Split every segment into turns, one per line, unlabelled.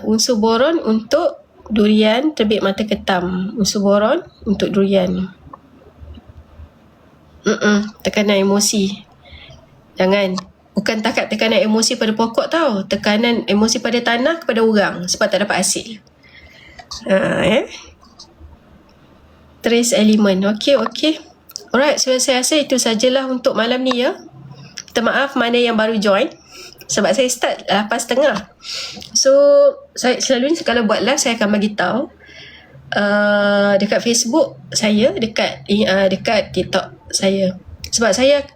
Unsur boron untuk durian terbit mata ketam. Unsur boron untuk durian. Tekanan emosi. Jangan. Bukan takat tekanan emosi pada pokok tau. Tekanan emosi pada tanah kepada orang sebab tak dapat hasil. Trace element. Okey. Alright, so saya rasa itu sajalah untuk malam ni ya. Minta maaf mana yang baru join. Sebab saya start 8.30. So, saya selalunya kalau buat live saya akan bagi tahu dekat Facebook saya, dekat TikTok saya. Sebab saya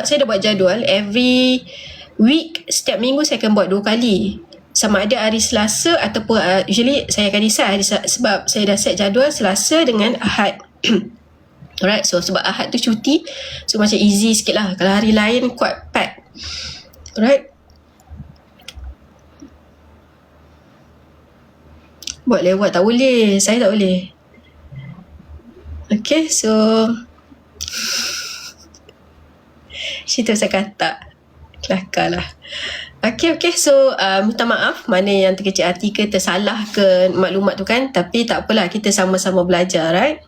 saya dah buat jadual every week, setiap minggu saya akan buat 2 kali. Sama ada hari Selasa ataupun usually saya akan decide sebab saya dah set jadual Selasa dengan Ahad. Alright, so sebab Ahad tu cuti, so macam easy sikit lah. Kalau hari lain quite pack. Alright. Buat lewat tak boleh, saya tak boleh. Okay, so cerita saya kata kelakar lah. Okay, so minta maaf mana yang terkecil hati ke, tersalah ke maklumat tu kan. Tapi tak apalah, kita sama-sama belajar, right?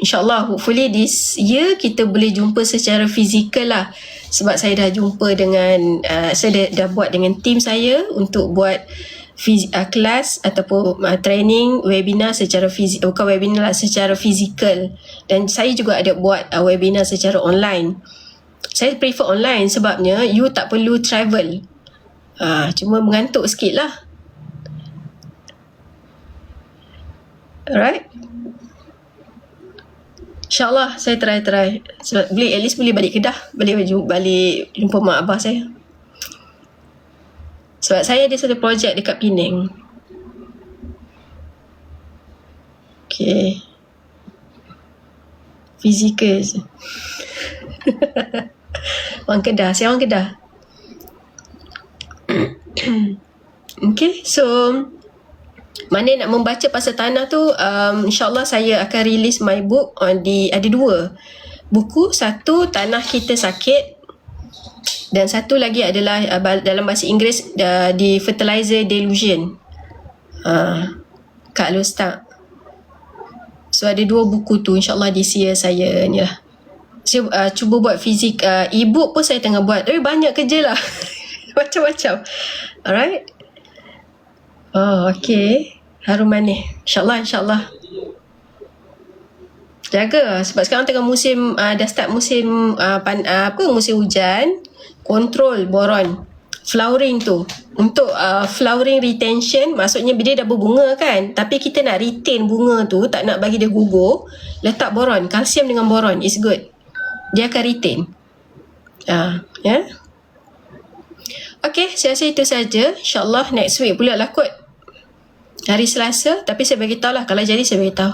InsyaAllah hopefully this year kita boleh jumpa secara fizikal lah. Sebab saya dah jumpa dengan saya dah buat dengan tim saya untuk buat kelas ataupun training webinar secara bukan webinar lah, secara fizikal. Dan saya juga ada buat webinar secara online. Saya prefer online sebabnya you tak perlu travel. Cuma mengantuk sikit lah. Alright. InsyaAllah saya try. Sebab at least boleh balik Kedah. Balik jumpa mak abah saya. Sebab saya ada satu projek dekat Penang. Okay. Fizikal. Orang Kedah. Saya orang Kedah. Okay, so mana nak membaca pasal tanah tu, insyaAllah saya akan release my book ada 2 buku. Satu, Tanah Kita Sakit, dan satu lagi adalah dalam bahasa Inggeris di Fertilizer Delusion, Kak Lostak. So ada 2 buku tu, insyaAllah this year saya ni lah. Saya cuba buat fizik, e-book pun saya tengah buat, tapi banyak kerja lah. Macam-macam. Alright. Okay. Harum manis. InsyaAllah. Jaga. Sebab sekarang tengah musim, dah start musim musim hujan. Kontrol boron. Flowering tu. Untuk flowering retention, maksudnya dia dah berbunga kan. Tapi kita nak retain bunga tu, tak nak bagi dia gugur. Letak boron. Kalsium dengan boron is good. Dia akan retain. Ya. Okay, saya rasa itu saja. InsyaAllah next week pula lah kot. Hari Selasa. Tapi saya bagi tahu lah. Kalau jadi saya bagi tahu.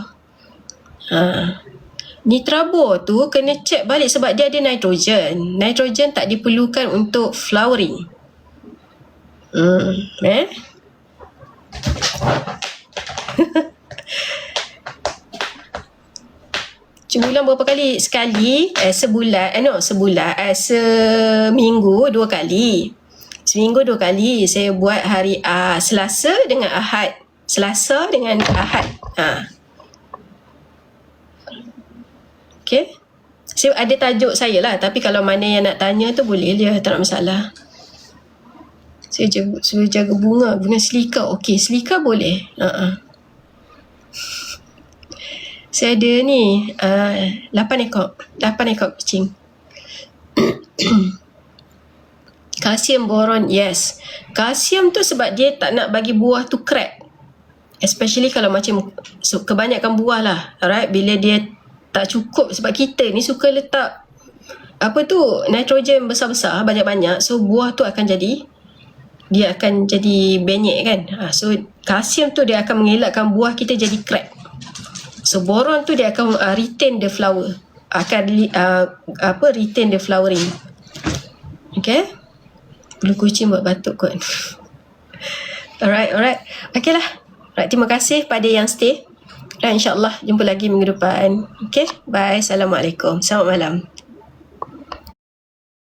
Nitrabor tu kena check balik sebab dia ada nitrogen. Nitrogen tak diperlukan untuk flowering. Sebulan berapa kali? Sekali. Seminggu 2 kali. Seminggu 2 kali. Saya buat hari Selasa dengan Ahad. Selasa dengan Ahad. Okay. Saya ada tajuk saya lah. Tapi kalau mana yang nak tanya tu boleh dia. Tak ada masalah. Saya jaga bunga. Bunga selika. Okay, selika boleh. Saya ada ni 8 ekor kucing. Kalsium, boron, yes. Kalsium tu sebab dia tak nak bagi buah tu crack. Especially kalau macam kebanyakan buah lah. Alright, bila dia tak cukup, sebab kita ni suka letak nitrogen besar-besar, banyak-banyak. So buah tu akan jadi benyek kan. So kalsium tu dia akan mengelakkan buah kita jadi crack. So boron tu dia akan retain the flower. Retain the flowering. Okay. Bulu kucing buat batuk kot. Alright. Okay lah. Alright, terima kasih pada yang stay. Dan insyaAllah jumpa lagi minggu depan. Okay. Bye. Assalamualaikum. Selamat malam.